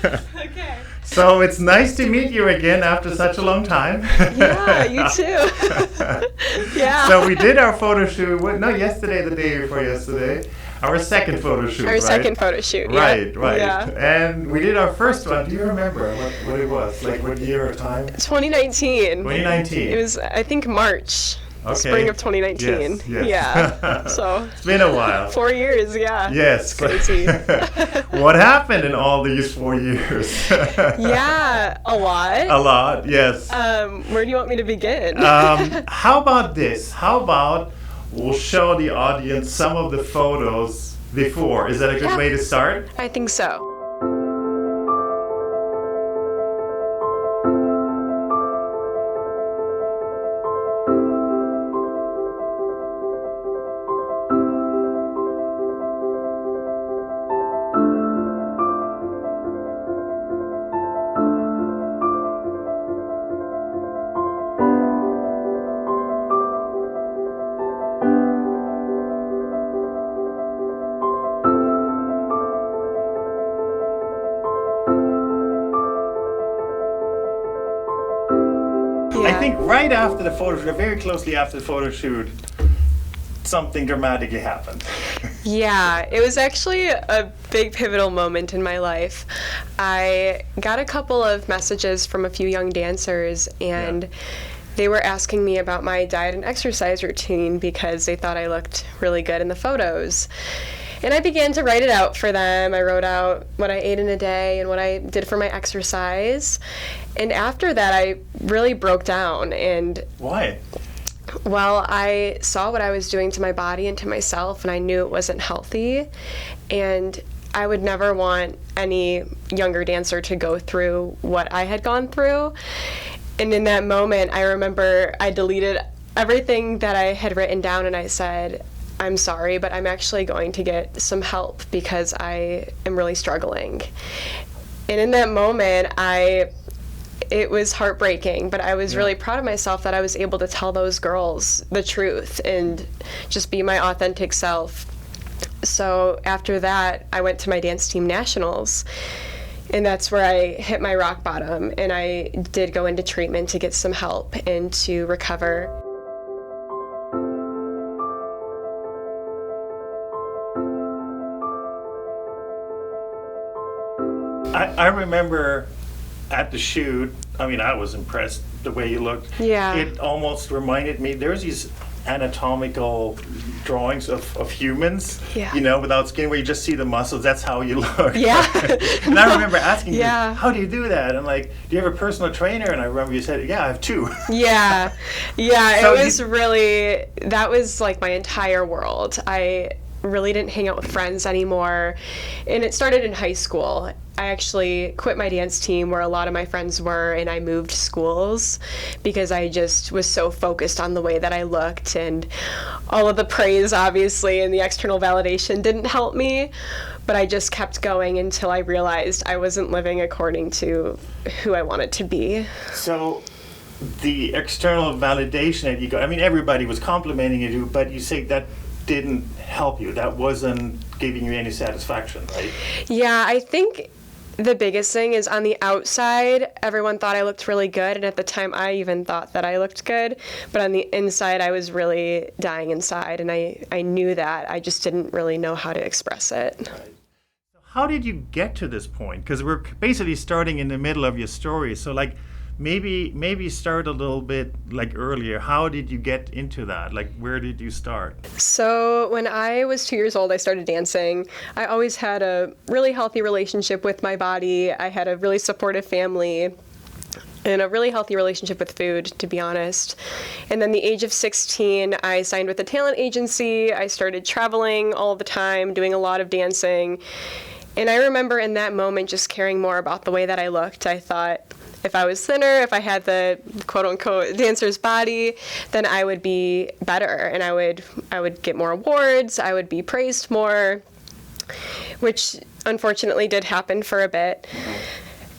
Okay. So it's nice to meet you again after such a long time. Yeah, you too. Yeah. So we did our photo shoot, yesterday, the day before yesterday. Our second photo shoot, Our right? second photo shoot. Right, yeah. right. Yeah. And we did our first one. Do you remember what it was? Like what year or time? 2019. 2019. It was, I think, March. Okay. Spring of 2019. Yes. Yeah. So It's been a while. 4 years, yeah. Yes. It's crazy. What happened in all these 4 years? Yeah, a lot. A lot, yes. Where do you want me to begin? How about this? How about we'll show the audience some of the photos before. Is that a good way to start? I think so. I think right after the photo shoot, very closely after the photo shoot, something dramatically happened. Yeah, it was actually a big pivotal moment in my life. I got a couple of messages from a few young dancers, and they were asking me about my diet and exercise routine because they thought I looked really good in the photos. And I began to write it out for them. I wrote out what I ate in a day and what I did for my exercise. And after that, I really broke down. And Why? well, I saw what I was doing to my body and to myself, and I knew it wasn't healthy. And I would never want any younger dancer to go through what I had gone through. And in that moment, I remember I deleted everything that I had written down, and I said, I'm sorry, but I'm actually going to get some help because I am really struggling. And in that moment, it was heartbreaking, but I was really proud of myself that I was able to tell those girls the truth and just be my authentic self. So after that, I went to my dance team nationals, and that's where I hit my rock bottom, and I did go into treatment to get some help and to recover. I remember at the shoot, I mean, I was impressed the way you looked. Yeah. It almost reminded me, there's these anatomical drawings of humans, Yeah. you know, without skin, where you just see the muscles. That's how you look. Yeah. And I remember asking Yeah. you, how do you do that? I'm like, do you have a personal trainer? And I remember you said, yeah, I have two. Yeah, yeah, So it was really, that was like my entire world. I really didn't hang out with friends anymore, and it started in high school. I actually quit my dance team where a lot of my friends were, and I moved schools because I just was so focused on the way that I looked, and all of the praise, obviously, and the external validation didn't help me, but I just kept going until I realized I wasn't living according to who I wanted to be. So the external validation that you got, I mean, everybody was complimenting you, but you say that didn't help you. That wasn't giving you any satisfaction, right? Yeah, I think the biggest thing is on the outside, everyone thought I looked really good, and at the time I even thought that I looked good, but on the inside I was really dying inside, and I knew that. I just didn't really know how to express it. Right. How did you get to this point? Because we're basically starting in the middle of your story, so like maybe start a little bit like earlier. How did you get into that? Like, where did you start? So when I was 2 years old, I started dancing. I always had a really healthy relationship with my body. I had a really supportive family and a really healthy relationship with food, to be honest. And then the age of 16, I signed with a talent agency. I started traveling all the time, doing a lot of dancing. And I remember in that moment just caring more about the way that I looked. I thought, if I was thinner, if I had the quote-unquote dancer's body, then I would be better, and I would get more awards, I would be praised more, which unfortunately did happen for a bit.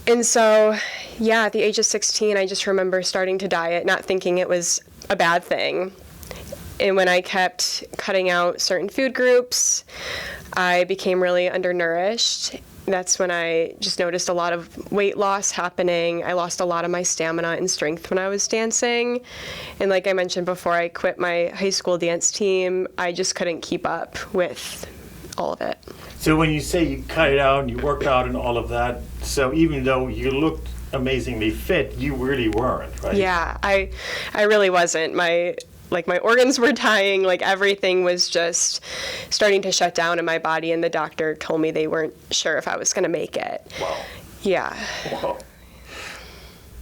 And so, yeah, at the age of 16, I just remember starting to diet, not thinking it was a bad thing. And when I kept cutting out certain food groups, I became really undernourished. that's when I just noticed a lot of weight loss happening. I lost a lot of my stamina and strength when I was dancing. And like I mentioned before, I quit my high school dance team. I just couldn't keep up with all of it. So when you say you cut it out and you worked out and all of that, so even though you looked amazingly fit, you really weren't, right? Yeah, I really wasn't. My organs were dying, like everything was just starting to shut down in my body, and the doctor told me they weren't sure if I was going to make it. Wow. Yeah. Wow.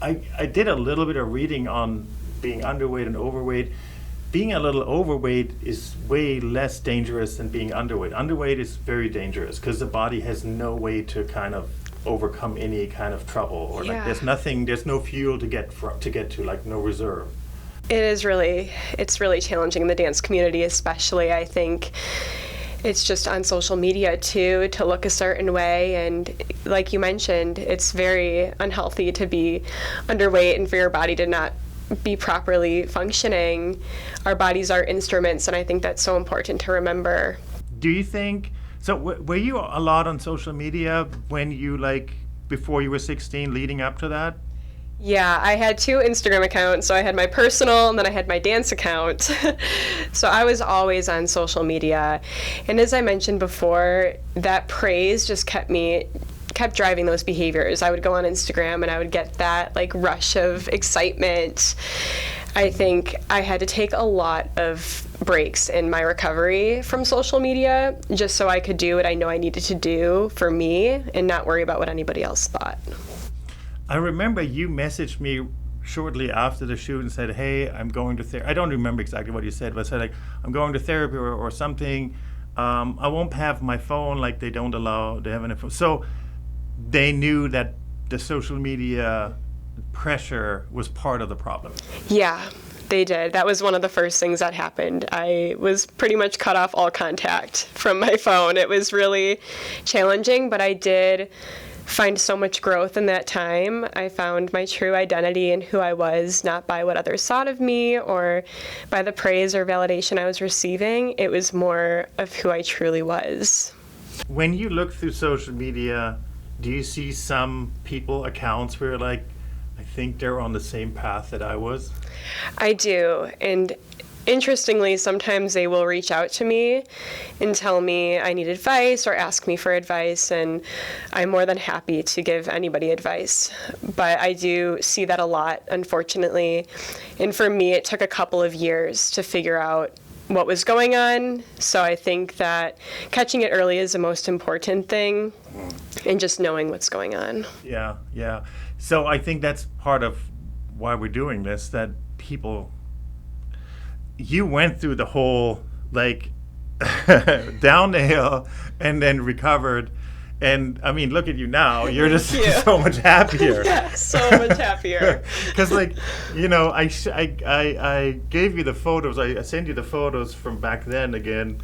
I did a little bit of reading on being underweight and overweight. Being a little overweight is way less dangerous than being underweight. Underweight is very dangerous because the body has no way to kind of overcome any kind of trouble, or like there's no fuel to get to, like no reserve. It's really challenging in the dance community, especially. I think it's just on social media too, to look a certain way, and like you mentioned, it's very unhealthy to be underweight and for your body to not be properly functioning. Our bodies are instruments, and I think that's so important to remember. Do you think so? Were you a lot on social media when you, like, before you were 16, leading up to that? Yeah, I had 2 Instagram accounts. So I had my personal and then I had my dance account. So I was always on social media. And as I mentioned before, that praise just kept driving those behaviors. I would go on Instagram and I would get that like rush of excitement. I think I had to take a lot of breaks in my recovery from social media just so I could do what I know I needed to do for me and not worry about what anybody else thought. I remember you messaged me shortly after the shoot and said, hey, I'm going to therapy. I don't remember exactly what you said, but I said, like, I'm going to therapy or something. I won't have my phone, like they don't allow to have an phone. So they knew that the social media pressure was part of the problem. Yeah, they did. That was one of the first things that happened. I was pretty much cut off all contact from my phone. It was really challenging, but I did find so much growth in that time. I found my true identity in who I was, not by what others thought of me or by the praise or validation I was receiving. It was more of who I truly was. When you look through social media, do you see some people, accounts where, like, I think they're on the same path that I was? I do, and interestingly, sometimes they will reach out to me and tell me I need advice or ask me for advice, and I'm more than happy to give anybody advice. But I do see that a lot, unfortunately. And for me, it took a couple of years to figure out what was going on. So I think that catching it early is the most important thing, and just knowing what's going on. Yeah, yeah. So I think that's part of why we're doing this, that people, you went through the whole, like, down the hill and then recovered. And I mean, look at you now. You're just so much happier. Yeah, so much happier. Because, like, you know, I gave you the photos. I sent you the photos from back then again.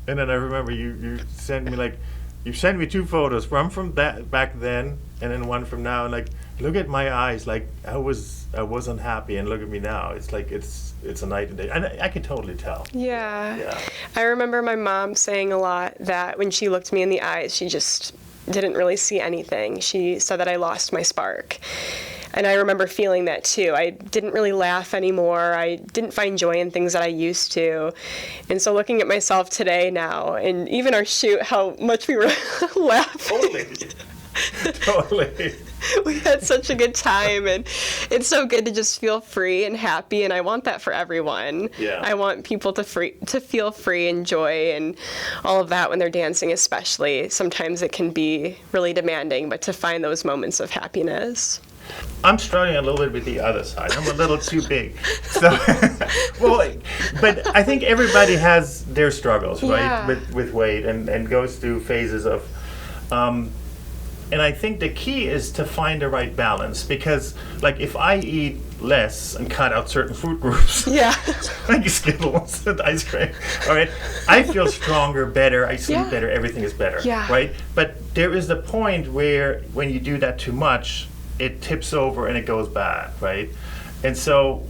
And then I remember you sent me, like, you sent me 2 photos, one from that back then and then one from now. And, like, look at my eyes. Like, I was unhappy, and look at me now. It's like it's a night and day. And I can totally tell. Yeah. I remember my mom saying a lot that when she looked me in the eyes, she just didn't really see anything. She said that I lost my spark. And I remember feeling that too. I didn't really laugh anymore. I didn't find joy in things that I used to. And so looking at myself today now, and even our shoot, how much we were laughing. Totally. We had such a good time, and it's so good to just feel free and happy, and I want that for everyone. Yeah. I want people to feel free and joy and all of that when they're dancing, especially. Sometimes it can be really demanding, but to find those moments of happiness. I'm struggling a little bit with the other side. I'm a little too big. So, well, but I think everybody has their struggles, right, with weight, and goes through phases of, and I think the key is to find the right balance, because, like, if I eat less and cut out certain food groups, like Skittles and ice cream, all right, I feel stronger, better, I sleep better, everything is better, right? But there is the point where when you do that too much, it tips over and it goes bad, right? And so,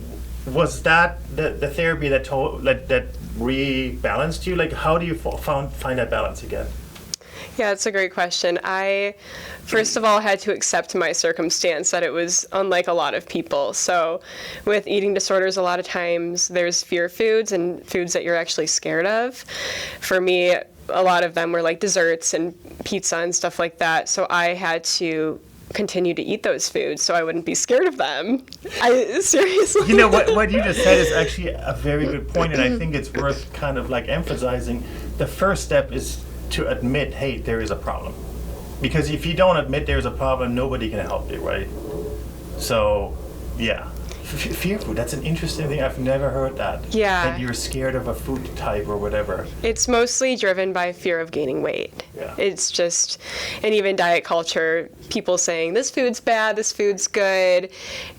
was that the therapy that rebalanced you? Like, how do you find that balance again? Yeah, that's a great question. I, first of all, had to accept my circumstance that it was unlike a lot of people. So with eating disorders, a lot of times there's fear foods and foods that you're actually scared of. For me, a lot of them were like desserts and pizza and stuff like that. So I had to continue to eat those foods so I wouldn't be scared of them. I seriously. You know, what you just said is actually a very good point, and I think it's worth kind of like emphasizing. The first step is to admit, hey, there is a problem. Because if you don't admit there's a problem, nobody can help you, right? So, yeah. Fear food, that's an interesting thing. I've never heard that. Yeah. That you're scared of a food type or whatever. It's mostly driven by fear of gaining weight. Yeah. It's just, and even diet culture, people saying this food's bad, this food's good,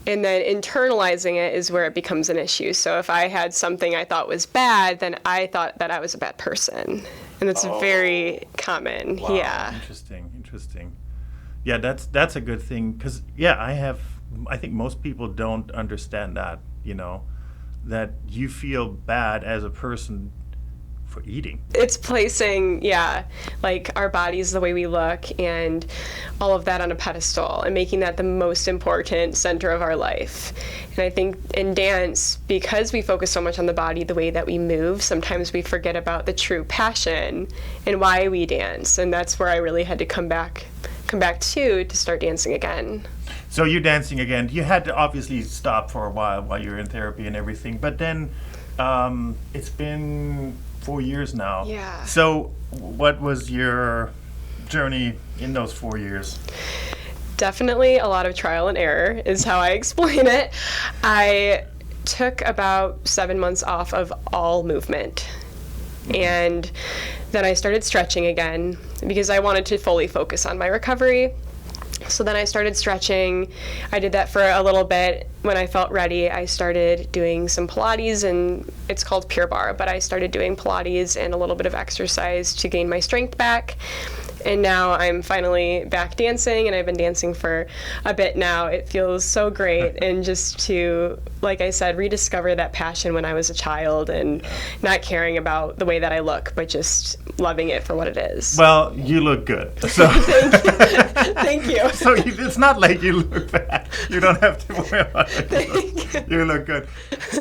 and then internalizing it is where it becomes an issue. So if I had something I thought was bad, then I thought that I was a bad person. And it's very common. Wow. Yeah. Interesting. Yeah, that's a good thing, because, yeah, I think most people don't understand that, that you feel bad as a person for eating. It's placing, like our bodies, the way we look, and all of that on a pedestal, and making that the most important center of our life. And I think in dance, because we focus so much on the body, the way that we move, sometimes we forget about the true passion and why we dance. And that's where I really had to come back to start dancing again. So you're dancing again. You had to obviously stop for a while you were in therapy and everything, but then it's been 4 years now. Yeah. So what was your journey in those 4 years? Definitely a lot of trial and error is how I explain it. I took about 7 months off of all movement. And then I started stretching again because I wanted to fully focus on my recovery. So then I started stretching. I did that for a little bit. When I felt ready, I started doing some Pilates, and it's called Pure Barre, but I started doing Pilates and a little bit of exercise to gain my strength back. And now I'm finally back dancing, and I've been dancing for a bit now. It feels so great, and just to, like I said, rediscover that passion when I was a child and not caring about the way that I look, but just loving it for what it is. Well, you look good. So Thank you. So it's not like you look bad. You don't have to worry about it. Thank you. You look good.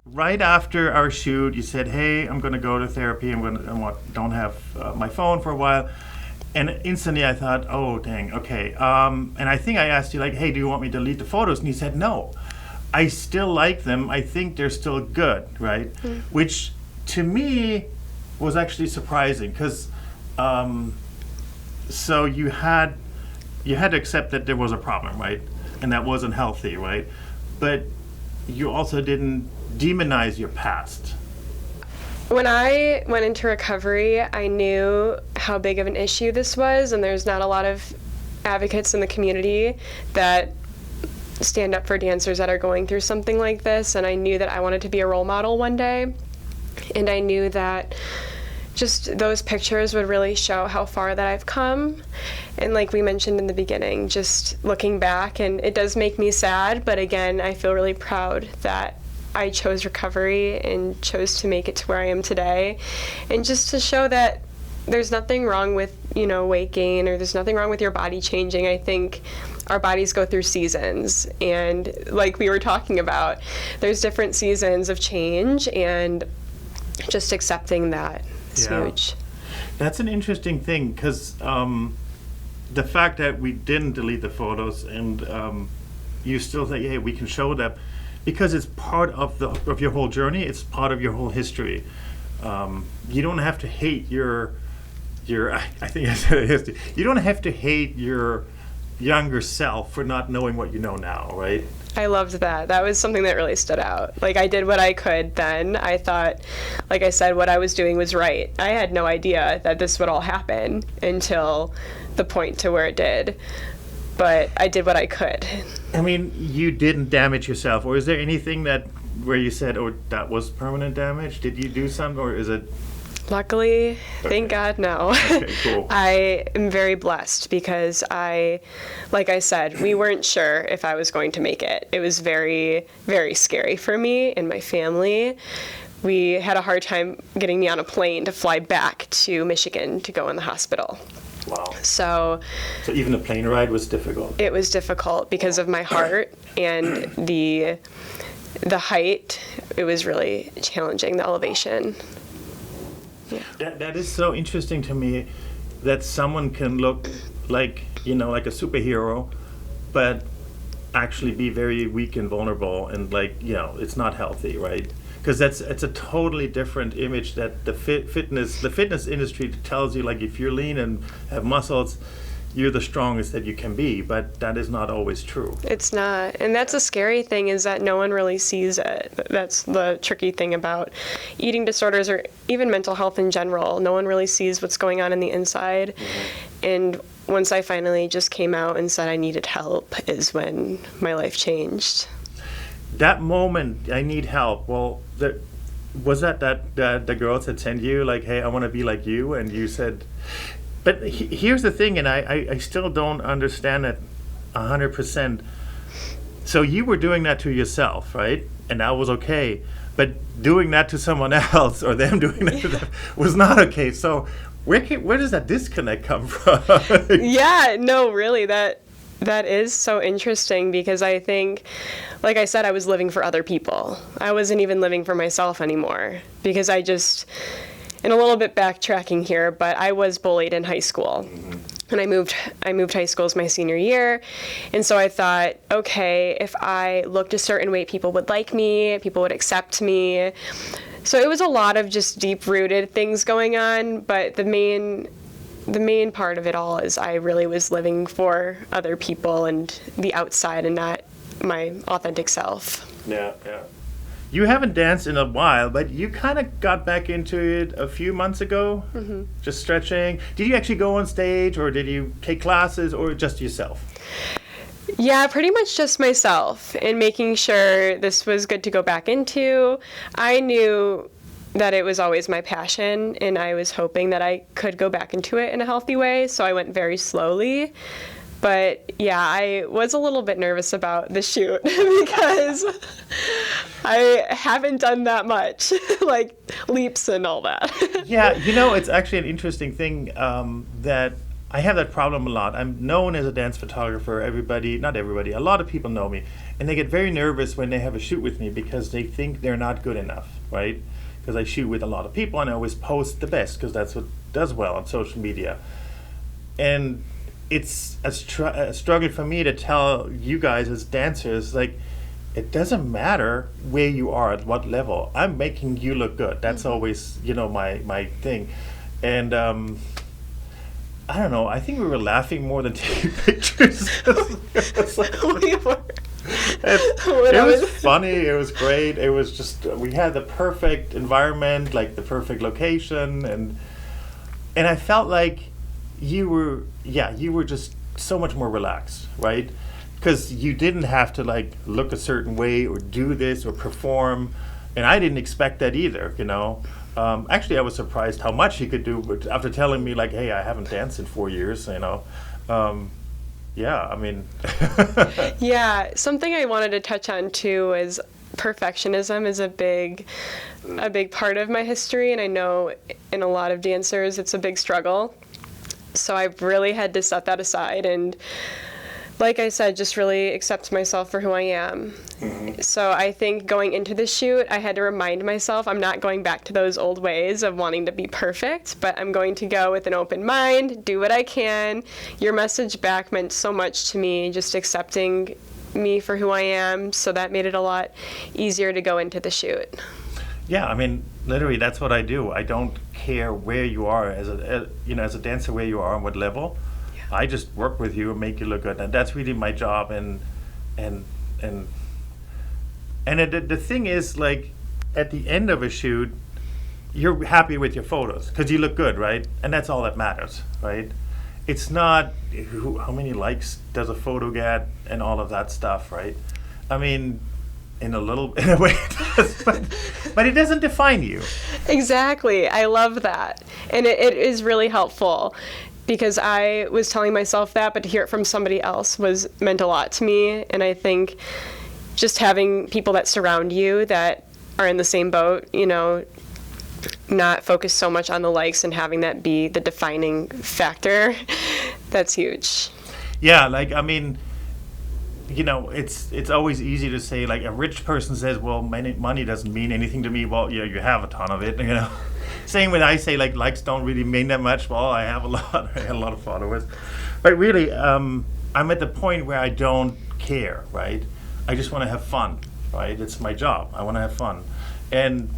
Right after our shoot, you said, hey, I'm going to go to therapy. Don't have my phone for a while. And instantly I thought, oh, dang, okay. And I think I asked you, like, hey, do you want me to delete the photos? And you said, no. I still like them. I think they're still good, right? Mm-hmm. Which, to me, was actually surprising, because so you had to accept that there was a problem, right? And that wasn't healthy, right? But you also didn't demonize your past. When I went into recovery, I knew how big of an issue this was, and there's not a lot of advocates in the community that stand up for dancers that are going through something like this, and I knew that I wanted to be a role model one day, and I knew that just those pictures would really show how far that I've come. And like we mentioned in the beginning, just looking back, and it does make me sad, but again, I feel really proud that I chose recovery and chose to make it to where I am today, and just to show that there's nothing wrong with, weight gain, or there's nothing wrong with your body changing. I think our bodies go through seasons, and like we were talking about, there's different seasons of change, and just accepting that is huge. That's an interesting thing, because the fact that we didn't delete the photos, and you still think, hey, we can show them, because it's part of your whole journey. It's part of your whole history. You don't have to hate your. I think I said history. You don't have to hate your younger self for not knowing what you know now, right? I loved that. That was something that really stood out. Like, I did what I could then. I thought, like I said, what I was doing was right. I had no idea that this would all happen until the point to where it did. But I did what I could. I mean, you didn't damage yourself, or is there anything where you said, oh, that was permanent damage? Did you do something, or is it? Luckily, thank God, no. Okay, cool. I am very blessed, because like I said, we weren't sure if I was going to make it. It was very, very scary for me and my family. We had a hard time getting me on a plane to fly back to Michigan to go in the hospital. Wow. So even the plane ride was difficult. it was difficult because of my heart and the height. It was really challenging, the elevation. That is so interesting to me, that someone can look like, like a superhero, but actually be very weak and vulnerable, and it's not healthy, right? Because it's a totally different image that the fitness industry tells you, like, if you're lean and have muscles, you're the strongest that you can be, but that is not always true. It's not. And that's a scary thing, is that no one really sees it. That's the tricky thing about eating disorders, or even mental health in general. No one really sees what's going on in the inside. Mm-hmm. And once I finally just came out and said I needed help is when my life changed. That moment, I need help. Well, was that the girls had sent you, like, hey, I want to be like you, and you said... But here's the thing, and I still don't understand it 100%. So you were doing that to yourself, right? And that was okay. But doing that to someone else, or them doing that to them, was not okay. So where does that disconnect come from? Yeah, no, really, that is so interesting, because I think, like I said, I was living for other people. I wasn't even living for myself anymore, because I just... And a little bit backtracking here, but I was bullied in high school. Mm-hmm. And I moved high school as my senior year. And so I thought, okay, if I looked a certain way, people would like me, people would accept me. So it was a lot of just deep-rooted things going on, but the main part of it all is I really was living for other people and the outside, and not my authentic self. Yeah. You haven't danced in a while, but you kind of got back into it a few months ago, mm-hmm. Just stretching. Did you actually go on stage, or did you take classes, or just yourself? Yeah, pretty much just myself, and making sure this was good to go back into. I knew that it was always my passion, and I was hoping that I could go back into it in a healthy way, so I went very slowly. But yeah, I was a little bit nervous about the shoot because I haven't done that much, like leaps and all that. Yeah, it's actually an interesting thing, that I have that problem a lot. I'm known as a dance photographer. Not everybody, a lot of people know me. And they get very nervous when they have a shoot with me, because they think they're not good enough, right? Because I shoot with a lot of people, and I always post the best, because that's what does well on social media. And it's a struggle for me to tell you guys as dancers, like, it doesn't matter where you are, at what level. I'm making you look good. That's mm-hmm. always, my thing. And I don't know, I think we were laughing more than taking pictures. We were. It was funny, it was great. It was just, we had the perfect environment, like the perfect location, and I felt like you were just so much more relaxed, right? Because you didn't have to, like, look a certain way or do this or perform, and I didn't expect that either, Actually, I was surprised how much he could do, but after telling me, like, hey, I haven't danced in 4 years, yeah, I mean... Yeah, something I wanted to touch on, too, is perfectionism is a big part of my history, and I know in a lot of dancers it's a big struggle. So I've really had to set that aside and, like I said, just really accept myself for who I am. Mm-hmm. So I think going into the shoot, I had to remind myself I'm not going back to those old ways of wanting to be perfect, but I'm going to go with an open mind, do what I can. Your message back meant so much to me, just accepting me for who I am, so that made it a lot easier to go into the shoot. Yeah, I mean, literally, that's what I do. I don't care where you are as a dancer, where you are and what level. Yeah. I just work with you and make you look good, and that's really my job. And the thing is, like, at the end of a shoot, you're happy with your photos because you look good, right? And that's all that matters, right? It's not how many likes does a photo get and all of that stuff, right? I mean, in a way it does, but it doesn't define you. Exactly. I love that. And it is really helpful, because I was telling myself that, but to hear it from somebody else meant a lot to me. And I think just having people that surround you that are in the same boat, not focus so much on the likes and having that be the defining factor. That's huge. Yeah, like, I mean, it's always easy to say, like, a rich person says, well, money doesn't mean anything to me. Well, yeah, you have a ton of it, Same when I say, like, likes don't really mean that much. Well, I have I have a lot of followers. But really, I'm at the point where I don't care, right? I just want to have fun, right? It's my job. I want to have fun. And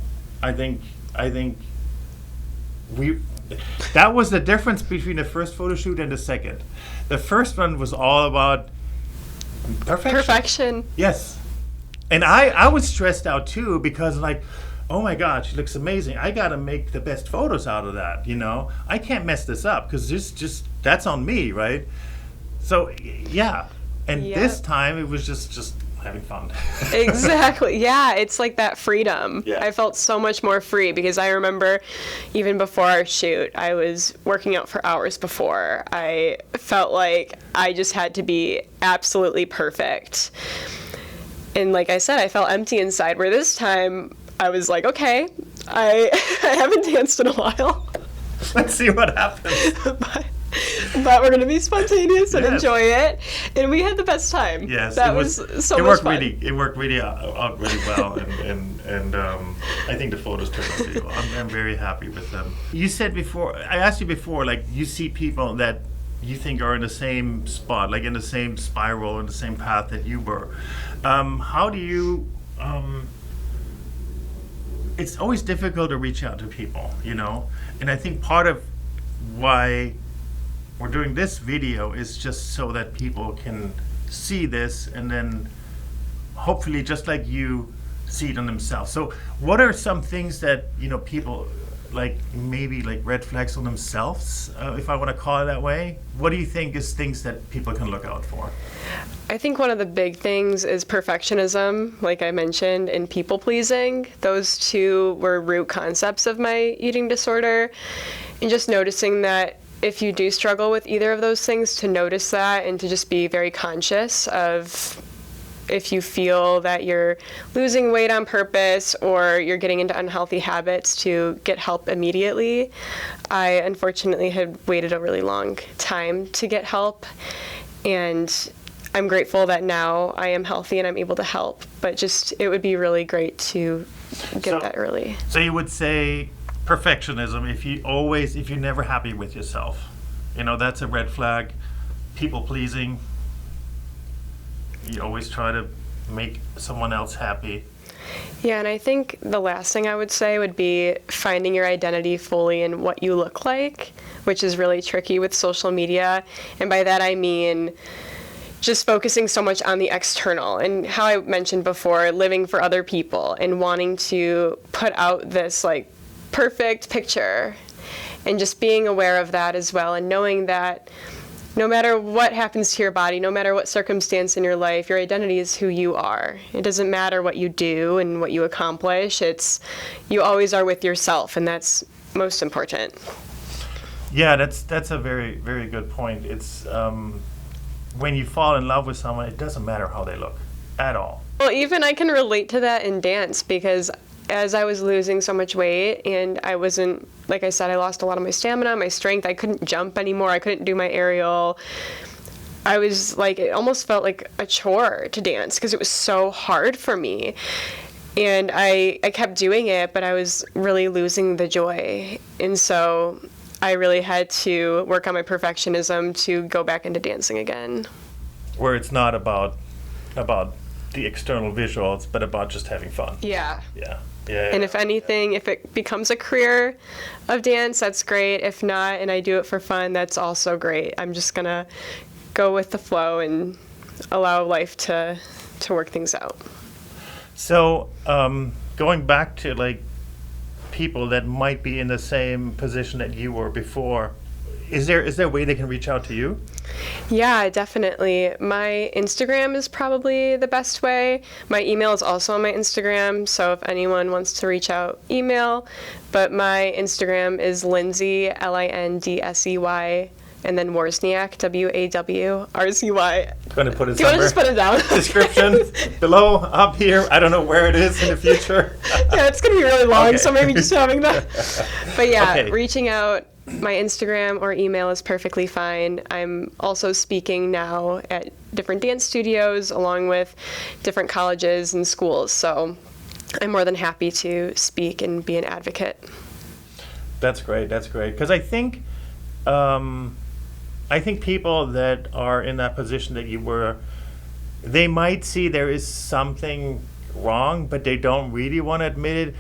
I think that was the difference between the first photo shoot and the second. The first one was all about perfection. Yes. And I was stressed out too, because, like, oh my God, she looks amazing. I got to make the best photos out of that, I can't mess this up, because that's on me, right? So, yeah. And this time it was just having fun. Exactly. Yeah, it's like that freedom. Yeah. I felt so much more free, because I remember even before our shoot, I was working out for hours before. I felt like I just had to be absolutely perfect. And like I said, I felt empty inside, where this time I was like, okay, I haven't danced in a while. Let's see what happens. But we're going to be spontaneous and enjoy it. And we had the best time. Yes. That was so much fun. It worked really out really well. And I think the photos turned out really well. I'm very happy with them. You said before, I asked you before, like, you see people that you think are in the same spot, like in the same spiral, in the same path that you were. How do you... it's always difficult to reach out to people, And I think part of why we're doing this video is just so that people can see this, and then hopefully, just like you, see it on themselves. So what are some things that, people, like, maybe like red flags on themselves, if I want to call it that way? What do you think is things that people can look out for? I think one of the big things is perfectionism, like I mentioned, and people pleasing. Those two were root concepts of my eating disorder. And just noticing that if you do struggle with either of those things, to notice that and to just be very conscious of if you feel that you're losing weight on purpose or you're getting into unhealthy habits, to get help immediately. I unfortunately had waited a really long time to get help, and I'm grateful that now I am healthy and I'm able to help, but just it would be really great to get that early. So you would say perfectionism, if you're never happy with yourself, that's a red flag. People pleasing, you always try to make someone else happy. Yeah, and I think the last thing I would say would be finding your identity fully in what you look like, which is really tricky with social media. And by that I mean just focusing so much on the external, and how I mentioned before, living for other people and wanting to put out this like perfect picture, and just being aware of that as well, and knowing that no matter what happens to your body, no matter what circumstance in your life, your identity is who you are. It doesn't matter what you do and what you accomplish. You always are with yourself, and that's most important. Yeah, that's a very, very good point. It's when you fall in love with someone, it doesn't matter how they look at all. Well, even I can relate to that in dance, because as I was losing so much weight, and I wasn't, like I said, I lost a lot of my stamina, my strength. I couldn't jump anymore. I couldn't do my aerial. I was like, it almost felt like a chore to dance, because it was so hard for me. And I kept doing it, but I was really losing the joy. And so I really had to work on my perfectionism to go back into dancing again. Where it's not about the external visuals, but about just having fun. Yeah. Yeah. And if anything, if it becomes a career of dance, that's great. If not, and I do it for fun, that's also great. I'm just going to go with the flow and allow life to work things out. So going back to like people that might be in the same position that you were before, is there a way they can reach out to you? Yeah, definitely. My Instagram is probably the best way. My email is also on my Instagram, so if anyone wants to reach out, email. But my Instagram is Lindsey, Lindsey, and then Wawrzniak, W-A-W-R-Z-Y. Going to put it Do you want to somewhere. just put it down? Description below, up here. I don't know where it is in the future. Yeah, it's going to be really long, Okay. so maybe just having that. But yeah, Okay. reaching out, my Instagram or email is perfectly fine. I'm also speaking now at different dance studios along with different colleges and schools, so I'm more than happy to speak and be an advocate. That's great. That's great. Because I think people that are in that position that you were, they might see there is something wrong, but they don't really want to admit it.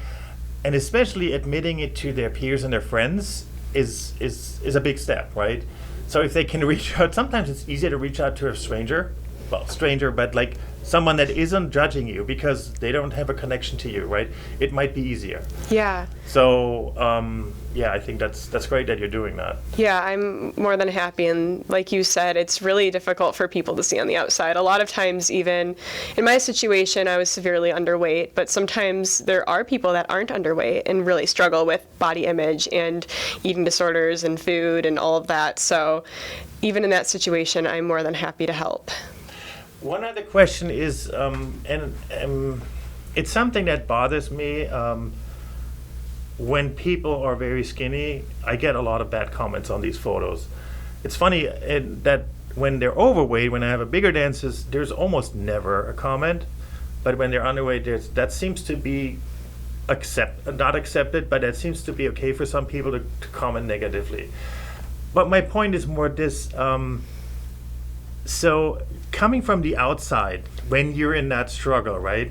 And especially admitting it to their peers and their friends is a big step, right? So if they can reach out, sometimes it's easier to reach out to a stranger, but like someone that isn't judging you because they don't have a connection to you, right? It might be easier. Yeah. So yeah, I think that's great that you're doing that. Yeah, I'm more than happy. And like you said, it's really difficult for people to see on the outside. A lot of times, even in my situation, I was severely underweight, but sometimes there are people that aren't underweight and really struggle with body image and eating disorders and food and all of that. So even in that situation, I'm more than happy to help. One other question is, it's something that bothers me. When people are very skinny, I get a lot of bad comments on these photos. It's funny that when they're overweight, when I have a bigger dances, there's almost never a comment. But when they're underweight, that seems to be not accepted, but that seems to be okay for some people to comment negatively. But my point is more this. So coming from the outside, when you're in that struggle, right?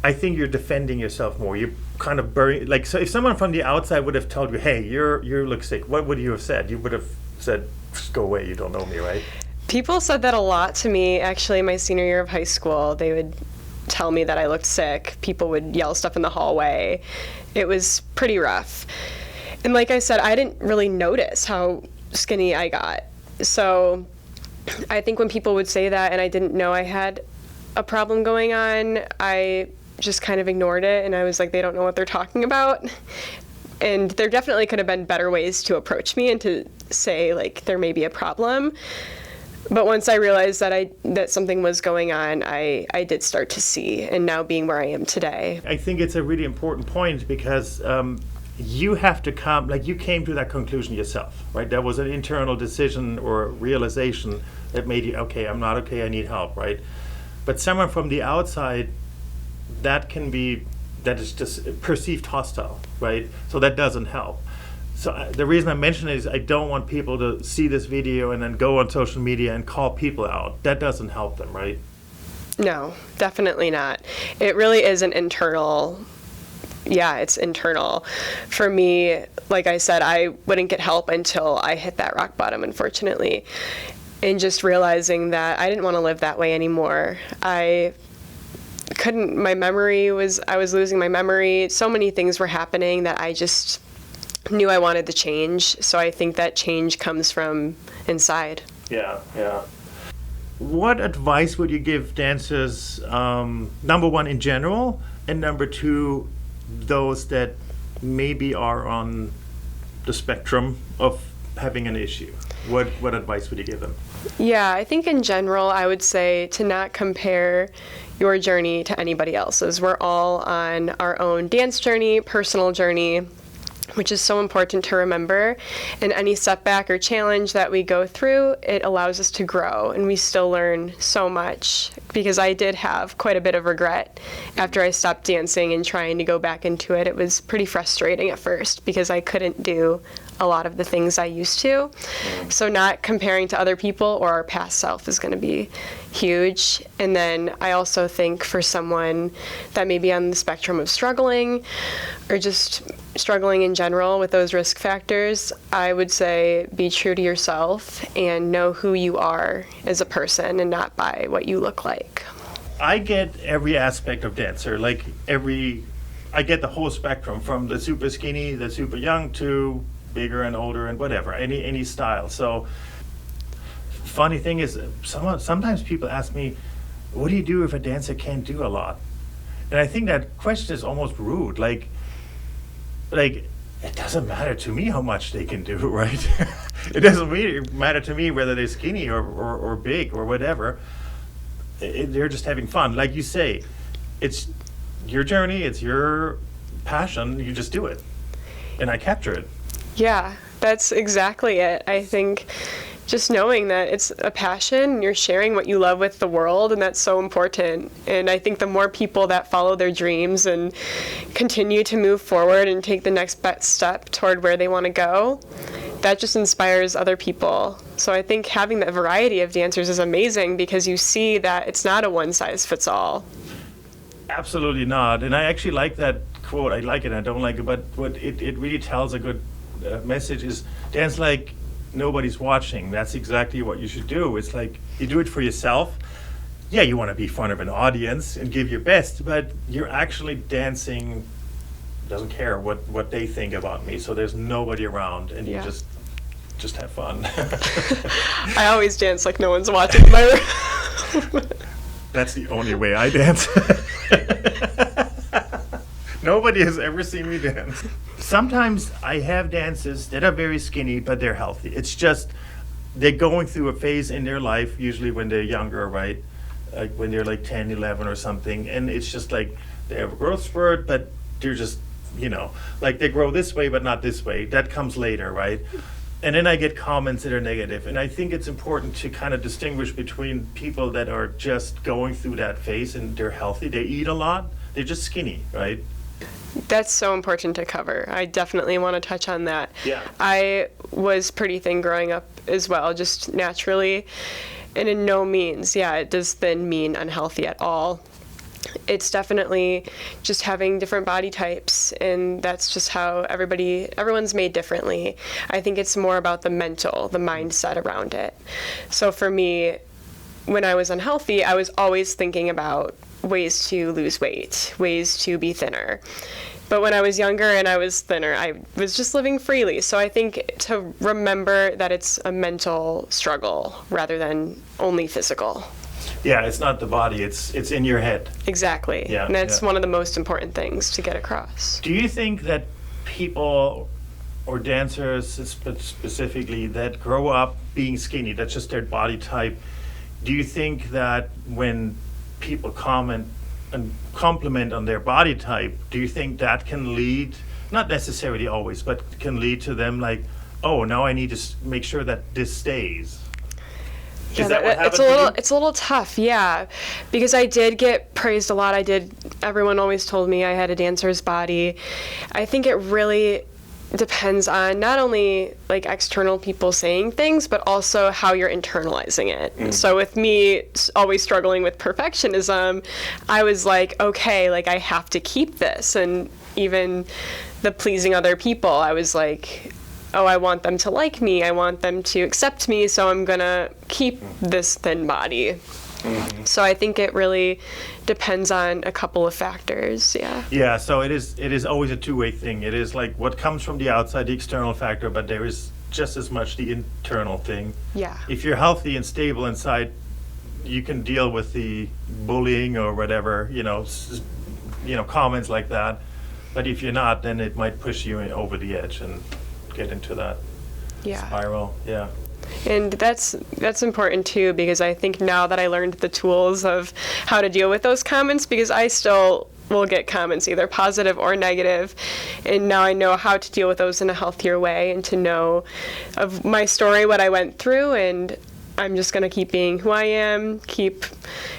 I think you're defending yourself more. You're kind of like, so if someone from the outside would have told you, hey, you look sick, what would you have said? You would have said, go away, you don't know me, right? People said that a lot to me, actually, my senior year of high school. They would tell me that I looked sick. People would yell stuff in the hallway. It was pretty rough. And like I said, I didn't really notice how skinny I got. So I think when people would say that and I didn't know I had a problem going on, I just kind of ignored it, and I was like, they don't know what they're talking about. And there definitely could have been better ways to approach me and to say, like, there may be a problem. But once I realized that something was going on, I did start to see, and now being where I am today. I think it's a really important point because you have to you came to that conclusion yourself, right? That was an internal decision or realization that made you, okay, I'm not okay, I need help, right? But someone from the outside, that is just perceived hostile, right? So that doesn't help. So the reason I mention it is I don't want people to see this video and then go on social media and call people out. That doesn't help them, right? No, definitely not. It really is an internal. Yeah, it's internal. For me, like I said, I wouldn't get help until I hit that rock bottom, unfortunately. And just realizing that I didn't want to live that way anymore. I was losing my memory. So many things were happening that I just knew I wanted to change. So I think that change comes from inside. Yeah. What advice would you give dancers, number one, in general, and number two, those that maybe are on the spectrum of having an issue? What advice would you give them? Yeah, I think in general, I would say to not compare your journey to anybody else's. We're all on our own dance journey, personal journey, which is so important to remember. And any setback or challenge that we go through, it allows us to grow, and we still learn so much. Because I did have quite a bit of regret after I stopped dancing and trying to go back into it. It was pretty frustrating at first because I couldn't do a lot of the things I used to. So not comparing to other people or our past self is going to be huge. And then I also think for someone that may be on the spectrum of struggling or just struggling in general with those risk factors, I would say be true to yourself and know who you are as a person and not by what you look like. I get every aspect of dancer, I get the whole spectrum from the super skinny, the super young to bigger and older and whatever, any style. So funny thing is, sometimes people ask me, what do you do if a dancer can't do a lot? And I think that question is almost rude. Like it doesn't matter to me how much they can do, right? It doesn't really matter to me whether they're skinny or big or whatever. They're just having fun. Like you say, it's your journey, it's your passion, you just do it. And I capture it. Yeah, that's exactly it. I think just knowing that it's a passion, you're sharing what you love with the world, and that's so important. And I think the more people that follow their dreams and continue to move forward and take the next best step toward where they want to go, that just inspires other people. So I think having that variety of dancers is amazing because you see that it's not a one-size-fits-all. Absolutely not. And I actually like that quote. I like it, I don't like it, but what it really tells a good message is dance like nobody's watching. That's exactly what you should do. It's like you do it for yourself. Yeah, you want to be in front of an audience and give your best, but you're actually dancing, doesn't care what they think about me. So there's nobody around, and you just have fun. I always dance like no one's watching my room. That's the only way I dance. Nobody has ever seen me dance. Sometimes I have dancers that are very skinny, but they're healthy. It's just they're going through a phase in their life, usually when they're younger, right? Like when they're like 10, 11 or something. And it's just like they have a growth spurt, but they're just, like they grow this way, but not this way. That comes later, right? And then I get comments that are negative. And I think it's important to kind of distinguish between people that are just going through that phase and they're healthy. They eat a lot. They're just skinny, right? That's so important to cover. I definitely want to touch on that. Yeah. I was pretty thin growing up as well, just naturally. And in no means, does thin mean unhealthy at all. It's definitely just having different body types, and that's just how everyone's made differently. I think it's more about the mindset around it. So for me, when I was unhealthy, I was always thinking about ways to lose weight, ways to be thinner. But when I was younger and I was thinner, I was just living freely. So I think to remember that it's a mental struggle rather than only physical. Yeah, it's not the body, it's in your head. Exactly. Yeah, and that's one of the most important things to get across. Do you think that people or dancers specifically that grow up being skinny, that's just their body type, do you think that when people comment and compliment on their body type, do you think that can lead, not necessarily always, but can lead to them like, oh, now I need to make sure that this stays? Yeah, Is that what happened to you? It's a little tough, yeah, because I did get praised a lot. Everyone always told me I had a dancer's body. I think it really depends on not only like external people saying things, but also how you're internalizing it. So with me always struggling with perfectionism, I was like, okay, like I have to keep this. And even the pleasing other people, I was like, oh, I want them to like me, I want them to accept me, so I'm gonna keep this thin body. So I think it really depends on a couple of factors, yeah. Yeah, so it is always a two-way thing. It is like what comes from the outside, the external factor, but there is just as much the internal thing. Yeah. If you're healthy and stable inside, you can deal with the bullying or whatever, comments like that. But if you're not, then it might push you over the edge and get into that spiral. Yeah. And that's important too, because I think now that I learned the tools of how to deal with those comments, because I still will get comments either positive or negative, and now I know how to deal with those in a healthier way and to know of my story, what I went through, and I'm just going to keep being who I am, keep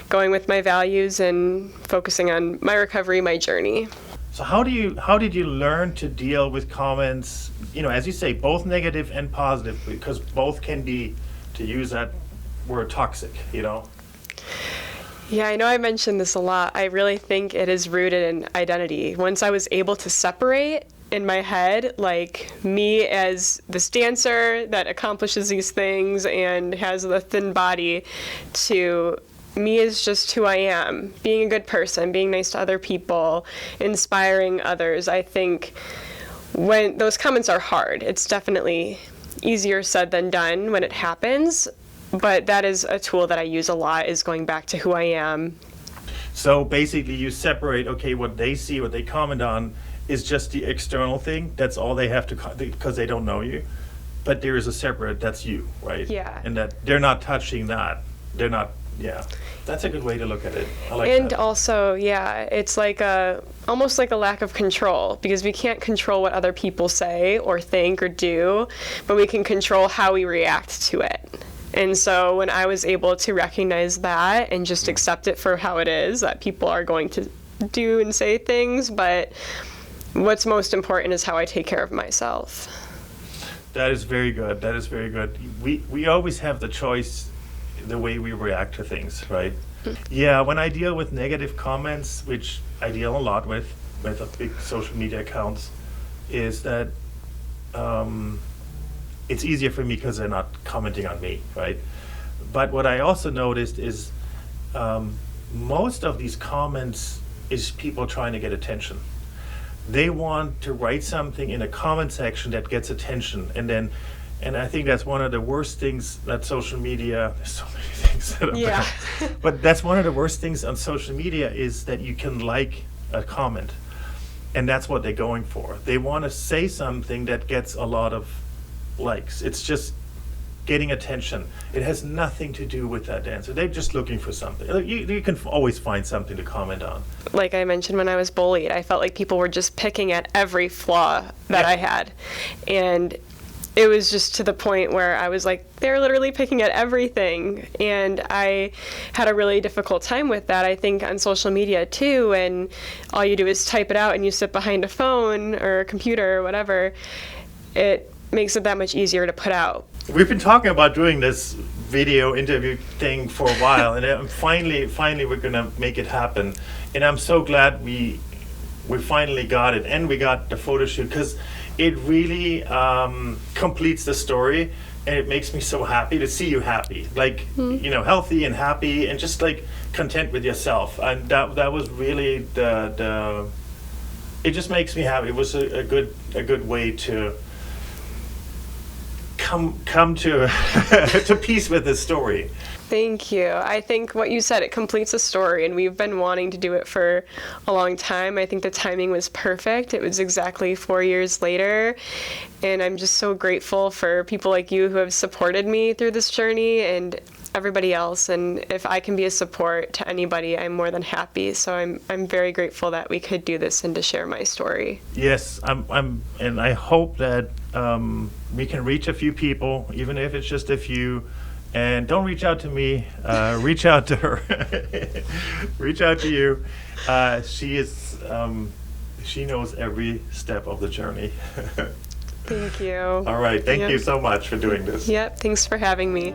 going with my values and focusing on my recovery, my journey. So how did you learn to deal with comments, as you say, both negative and positive, because both can be, to use that word, toxic, Yeah, I know I mentioned this a lot. I really think it is rooted in identity. Once I was able to separate in my head, like me as this dancer that accomplishes these things and has the thin body, to me is just who I am, being a good person, being nice to other people, inspiring others. I think when those comments are hard, it's definitely easier said than done when it happens, but that is a tool that I use a lot, is going back to who I am. So basically you separate, okay, what they see, what they comment on is just the external thing. That's all they have to, because they don't know you. but there is a separate, that's you, right? Yeah. And that they're not touching that. They're not, yeah. That's a good way to look at it. I like And that. also, yeah, it's like almost like a lack of control, because we can't control what other people say or think or do, but we can control how we react to it. And so when I was able to recognize that and just accept it for how it is, that people are going to do and say things, but what's most important is how I take care of myself. That is very good. That is very good. We always have the choice the way we react to things, right? Yeah, when I deal with negative comments, which I deal a lot with a big social media accounts, is that it's easier for me because they're not commenting on me, right? But what I also noticed is most of these comments is people trying to get attention. They want to write something in a comment section that gets attention, and I think that's one of the worst things that social media, there's so many things that are Yeah. bad, but that's one of the worst things on social media is that you can like a comment, and that's what they're going for. They want to say something that gets a lot of likes. It's just getting attention. It has nothing to do with that dancer. They're just looking for something. You can always find something to comment on. Like I mentioned, when I was bullied, I felt like people were just picking at every flaw that Yeah. I had. And it was just to the point where I was like, they're literally picking at everything. And I had a really difficult time with that, I think, on social media too. And all you do is type it out and you sit behind a phone or a computer or whatever. It makes it that much easier to put out. We've been talking about doing this video interview thing for a while, and finally we're gonna make it happen. And I'm so glad we finally got it, and we got the photo shoot, because it really completes the story, and it makes me so happy to see you happy, like healthy and happy, and just like content with yourself. And that was really the. It just makes me happy. It was a good way to come to to peace with this story. Thank you. I think what you said, it completes a story, and we've been wanting to do it for a long time. I think the timing was perfect. It was exactly 4 years later, and I'm just so grateful for people like you who have supported me through this journey, and everybody else. And if I can be a support to anybody, I'm more than happy. So I'm very grateful that we could do this and to share my story. Yes, and I hope that we can reach a few people, even if it's just a few. And don't reach out to me. Reach out to her. Reach out to you. She knows every step of the journey. Thank you. All right. Thank Yep. you so much for doing this. Yep. Thanks for having me.